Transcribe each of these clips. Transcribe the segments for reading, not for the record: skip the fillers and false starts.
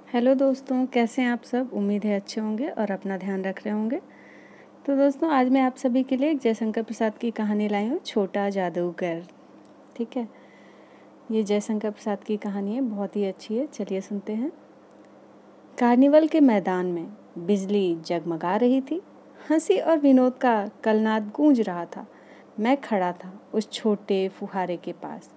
Hello दोस्तों, कैसे हैं आप सब। उम्मीद है अच्छे होंगे और अपना ध्यान रख रहे होंगे। तो दोस्तों, आज मैं आप सभी के लिए एक जयशंकर प्रसाद की कहानी लाई हूँ, छोटा जादूगर। ठीक है, ये जयशंकर प्रसाद की कहानी है, बहुत ही अच्छी है। चलिए सुनते हैं। कार्निवल के मैदान में बिजली जगमगा रही थी। हंसी और विनोद का कलनाद गूंज रहा था। मैं खड़ा था उस छोटे फुहारे के पास,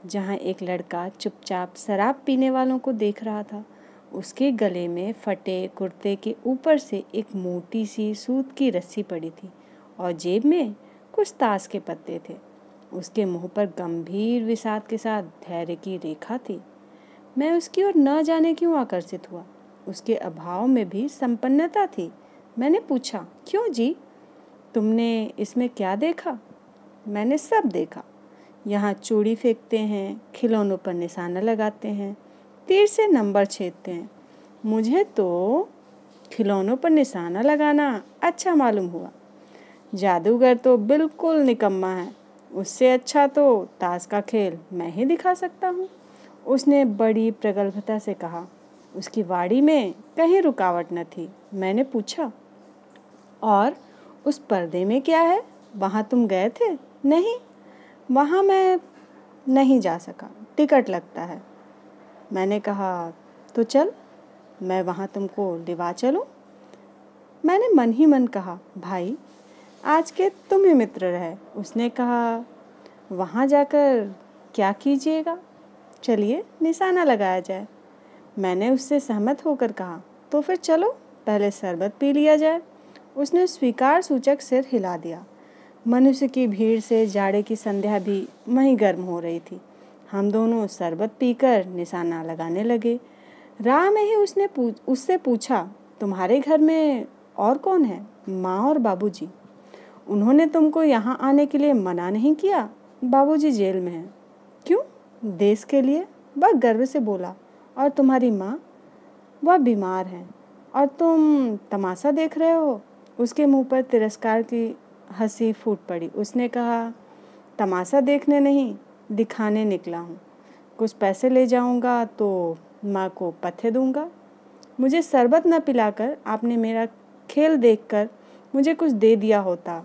जहाँ एक लड़का चुपचाप शराब पीने वालों को देख रहा था। उसके गले में फटे कुर्ते के ऊपर से एक मोटी सी सूत की रस्सी पड़ी थी और जेब में कुछ ताश के पत्ते थे। उसके मुंह पर गंभीर विषाद के साथ धैर्य की रेखा थी। मैं उसकी ओर न जाने क्यों आकर्षित हुआ। उसके अभाव में भी संपन्नता थी। मैंने पूछा, क्यों जी, तुमने इसमें क्या देखा? मैंने सब देखा। यहाँ चूड़ी फेंकते हैं, खिलौनों पर निशाना लगाते हैं, तीर से नंबर छेदते हैं। मुझे तो खिलौनों पर निशाना लगाना अच्छा मालूम हुआ। जादूगर तो बिल्कुल निकम्मा है। उससे अच्छा तो ताश का खेल मैं ही दिखा सकता हूँ। उसने बड़ी प्रगल्भता से कहा। उसकी वाणी में कहीं रुकावट न थी। मैंने पूछा, और उस पर्दे में क्या है? वहाँ तुम गए थे? नहीं, वहाँ मैं नहीं जा सका, टिकट लगता है। मैंने कहा, तो चल, मैं वहाँ तुमको लिवा चलूं। मैंने मन ही मन कहा, भाई आज के तुम ही मित्र रहे। उसने कहा, वहाँ जाकर क्या कीजिएगा? चलिए निशाना लगाया जाए। मैंने उससे सहमत होकर कहा, तो फिर चलो पहले शरबत पी लिया जाए। उसने स्वीकार सूचक सिर हिला दिया। मनुष्य की भीड़ से जाड़े की संध्या भी वहीं गर्म हो रही थी। हम दोनों शरबत पीकर निशाना लगाने लगे। राह में ही उससे पूछा, तुम्हारे घर में और कौन है? माँ और बाबूजी। उन्होंने तुमको यहाँ आने के लिए मना नहीं किया? बाबूजी जेल में हैं। क्यों? देश के लिए, वह गर्व से बोला। और तुम्हारी माँ? वह बीमार है। और तुम तमाशा देख रहे हो? उसके मुंह पर तिरस्कार की हंसी फूट पड़ी। उसने कहा, तमाशा देखने नहीं, दिखाने निकला हूँ। कुछ पैसे ले जाऊँगा तो माँ को पथ्य दूँगा। मुझे शरबत न पिलाकर आपने मेरा खेल देखकर मुझे कुछ दे दिया होता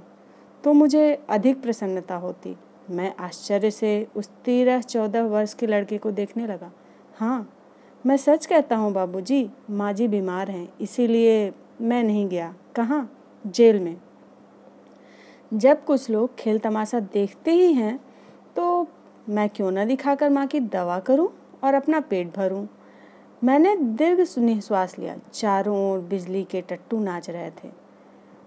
तो मुझे अधिक प्रसन्नता होती। मैं आश्चर्य से उस 13-14 वर्ष के लड़के को देखने लगा। हाँ, मैं सच कहता हूँ बाबूजी, माँ जी बीमार हैं, इसीलिए मैं नहीं गया। कहाँ? जेल में। जब कुछ लोग खेल तमाशा देखते ही हैं तो मैं क्यों न दिखाकर माँ की दवा करूं और अपना पेट भरूं। मैंने दीर्घ निश्वास लिया। चारों ओर बिजली के टट्टू नाच रहे थे।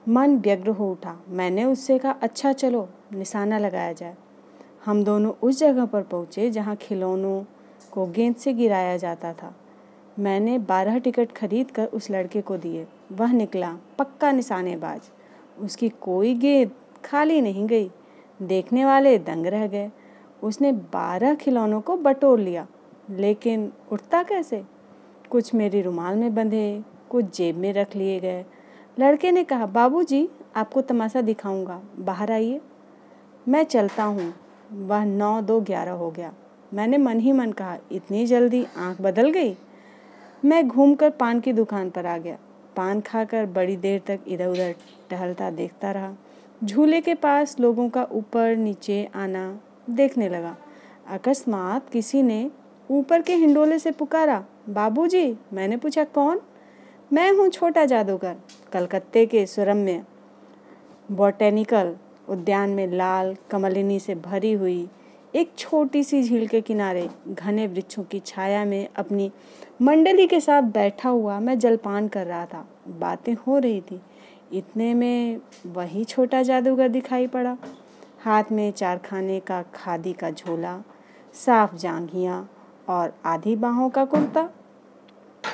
मन व्यग्र हो उठा। मैंने उससे कहा, अच्छा चलो निशाना लगाया जाए। हम दोनों उस जगह पर पहुँचे जहाँ खिलौनों को गेंद से गिराया जाता था। मैंने 12 टिकट खरीद कर उस लड़के को दिए। वह निकला पक्का निशानेबाज। उसकी कोई गेंद खाली नहीं गई। देखने वाले दंग रह गए। उसने 12 खिलौनों को बटोर लिया, लेकिन उठता कैसे? कुछ मेरी रुमाल में बंधे, कुछ जेब में रख लिए गए। लड़के ने कहा, बाबूजी आपको तमाशा दिखाऊंगा, बाहर आइए। मैं चलता हूँ। वह 9-2-11 हो गया। मैंने मन ही मन कहा, इतनी जल्दी आंख बदल गई। मैं घूमकर पान की दुकान पर आ गया। पान खाकर बड़ी देर तक इधर उधर टहलता देखता रहा। झूले के पास लोगों का ऊपर नीचे आना देखने लगा। अकस्मात किसी ने ऊपर के हिंडोले से पुकारा, बाबूजी। मैंने पूछा, कौन? मैं हूँ छोटा जादूगर। कलकत्ते के सुरम्य बॉटेनिकल उद्यान में लाल कमलिनी से भरी हुई एक छोटी सी झील के किनारे घने वृक्षों की छाया में अपनी मंडली के साथ बैठा हुआ मैं जलपान कर रहा था। बातें हो रही थी। इतने में वही छोटा जादूगर दिखाई पड़ा। हाथ में 4 खाने का खादी का झोला, साफ जांघियाँ और आधी बाहों का कुर्ता।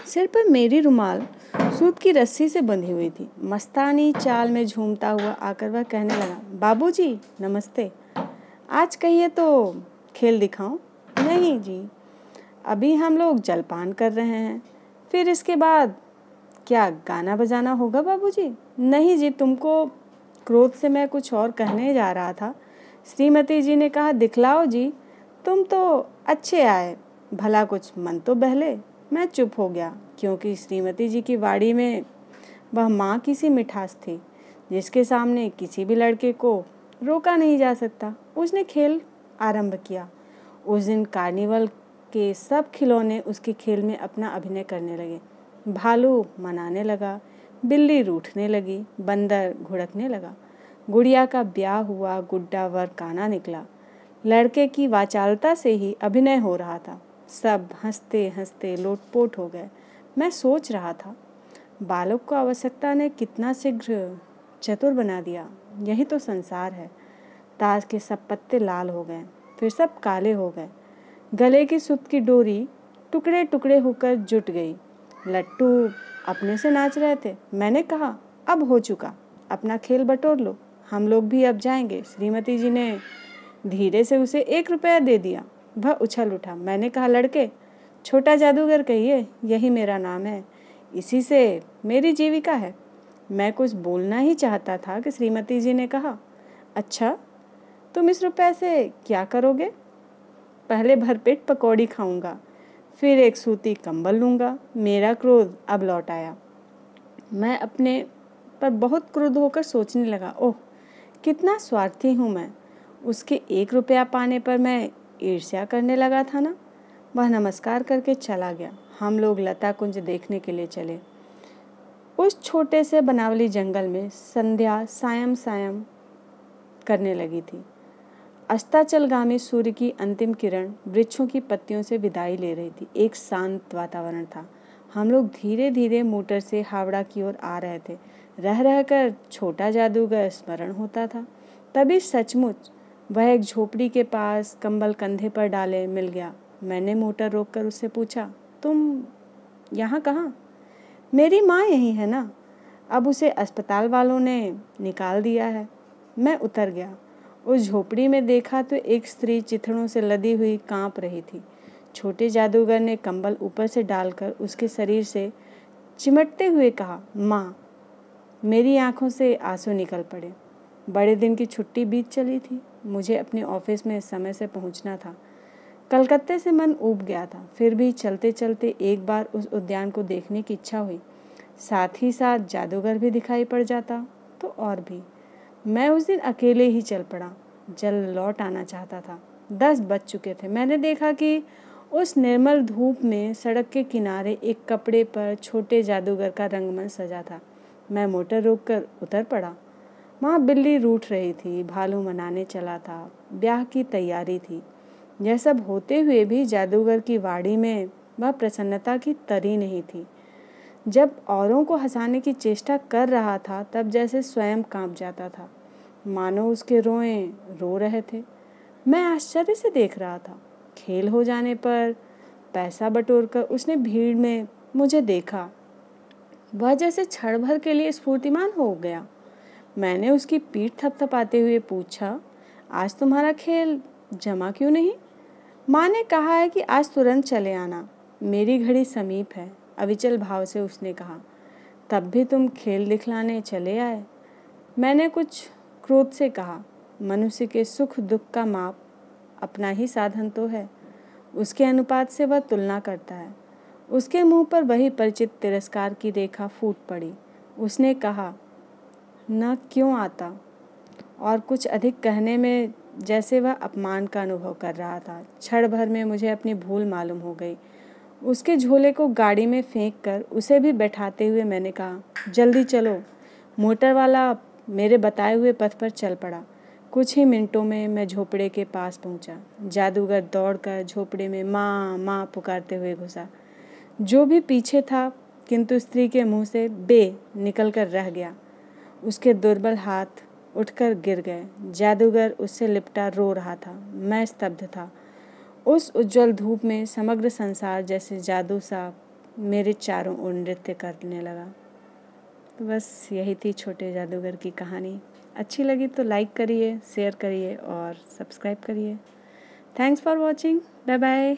सिर पर मेरी रुमाल सूत की रस्सी से बंधी हुई थी। मस्तानी चाल में झूमता हुआ आकर वह कहने लगा, बाबूजी नमस्ते। आज कहिए तो खेल दिखाऊं? नहीं जी, अभी हम लोग जलपान कर रहे हैं। फिर इसके बाद क्या गाना बजाना होगा बाबूजी? नहीं जी, तुमको। क्रोध से मैं कुछ और कहने जा रहा था। श्रीमती जी ने कहा, दिखलाओ जी, तुम तो अच्छे आए, भला कुछ मन तो बहले। मैं चुप हो गया। क्योंकि श्रीमती जी की वाड़ी में वह माँ की सी मिठास थी जिसके सामने किसी भी लड़के को रोका नहीं जा सकता। उसने खेल आरंभ किया। उस दिन कार्निवल के सब खिलौने उसके खेल में अपना अभिनय करने लगे। भालू मनाने लगा, बिल्ली रूठने लगी, बंदर घुड़कने लगा, गुड़िया का ब्याह हुआ, गुड्डा वर काना निकला। लड़के की वाचालता से ही अभिनय हो रहा था। सब हंसते हंसते लोटपोट हो गए। मैं सोच रहा था, बालक को आवश्यकता ने कितना शीघ्र चतुर बना दिया। यही तो संसार है। ताश के सब पत्ते लाल हो गए, फिर सब काले हो गए। गले की सूत की डोरी टुकड़े टुकड़े होकर जुट गई। लट्टू अपने से नाच रहे थे। मैंने कहा, अब हो चुका, अपना खेल बटोर लो, हम लोग भी अब जाएंगे। श्रीमती जी ने धीरे से उसे 1 रुपया दे दिया। वह उछल उठा। मैंने कहा, लड़के, छोटा जादूगर कहिए, यही मेरा नाम है, इसी से मेरी जीविका है। मैं कुछ बोलना ही चाहता था कि श्रीमती जी ने कहा, अच्छा, तुम इस रुपए से क्या करोगे? पहले भरपेट पकौड़ी खाऊंगा, फिर एक सूती कंबल लूँगा। मेरा क्रोध अब लौट आया। मैं अपने पर बहुत क्रुद्ध होकर सोचने लगा, ओह, कितना स्वार्थी हूँ मैं। उसके 1 रुपया पाने पर मैं ईर्ष्या करने लगा था ना। वह नमस्कार करके चला गया। हम लोग लता कुंज देखने के लिए चले। उस छोटे से बनावली जंगल में संध्या सायं सायं करने लगी थी। अस्ताचलगामी सूर्य की अंतिम किरण वृक्षों की पत्तियों से विदाई ले रही थी। एक शांत वातावरण था। हम लोग धीरे धीरे मोटर से हावड़ा की ओर आ रहे थे। रह रहकर छोटा जादूगर स्मरण होता था। तभी सचमुच वह एक झोपड़ी के पास कंबल कंधे पर डाले मिल गया। मैंने मोटर रोककर उससे पूछा, तुम यहाँ कहाँ? मेरी माँ यही है ना। अब उसे अस्पताल वालों ने निकाल दिया है। मैं उतर गया। उस झोपड़ी में देखा तो एक स्त्री चिथड़ों से लदी हुई कांप रही थी। छोटे जादूगर ने कंबल ऊपर से डालकर उसके शरीर से चिमटते हुए कहा, माँ। मेरी आंखों से आंसू निकल पड़े। बड़े दिन की छुट्टी बीत चली थी। मुझे अपने ऑफिस में समय से पहुंचना था। कलकत्ते से मन ऊब गया था। फिर भी चलते चलते एक बार उस उद्यान को देखने की इच्छा हुई। साथ ही साथ जादूगर भी दिखाई पड़ जाता तो और भी। मैं उस दिन अकेले ही चल पड़ा। जल्द लौट आना चाहता था। 10 बज चुके थे। मैंने देखा कि उस निर्मल धूप में सड़क के किनारे एक कपड़े पर छोटे जादूगर का रंगमंच सजा था। मैं मोटर रोककर उतर पड़ा। वहाँ बिल्ली रूठ रही थी, भालू मनाने चला था, ब्याह की तैयारी थी। यह सब होते हुए भी जादूगर की वाड़ी में वह प्रसन्नता की तरी नहीं थी। जब औरों को हंसाने की चेष्टा कर रहा था तब जैसे स्वयं कांप जाता था, मानो उसके रोए रो रहे थे। मैं आश्चर्य से देख रहा था। खेल हो जाने पर पैसा बटोरकर उसने भीड़ में मुझे देखा। वह जैसे क्षण भर के लिए स्फूर्तिमान हो गया। मैंने उसकी पीठ थपथपाते हुए पूछा, आज तुम्हारा खेल जमा क्यों नहीं? माँ ने कहा है कि आज तुरंत चले आना। मेरी घड़ी समीप है, अविचल भाव से उसने कहा। तब भी तुम खेल दिखलाने चले आए? मैंने कुछ क्रोध से कहा, मनुष्य के सुख दुख का माप अपना ही साधन तो है। उसके अनुपात से वह तुलना करता है। उसके मुंह पर वही परिचित तिरस्कार की रेखा फूट पड़ी। उसने कहा, न क्यों आता, और कुछ अधिक कहने में जैसे वह अपमान का अनुभव कर रहा था। क्षण भर में मुझे अपनी भूल मालूम हो गई। उसके झोले को गाड़ी में फेंक कर उसे भी बैठाते हुए मैंने कहा, जल्दी चलो। मोटर वाला मेरे बताए हुए पथ पर चल पड़ा। कुछ ही मिनटों में मैं झोपड़े के पास पहुंचा। जादूगर दौड़कर झोपड़े में माँ माँ पुकारते हुए घुसा। जो भी पीछे था, किंतु स्त्री के मुंह से बे निकल कर रह गया। उसके दुर्बल हाथ उठकर गिर गए। जादूगर उससे लिपटा रो रहा था। मैं स्तब्ध था। उस उज्जवल धूप में समग्र संसार जैसे जादू सा मेरे चारों ओर नृत्य करने लगा। तो बस यही थी छोटे जादूगर की कहानी। अच्छी लगी तो लाइक करिए, शेयर करिए और सब्सक्राइब करिए। Thanks for watching. Bye bye.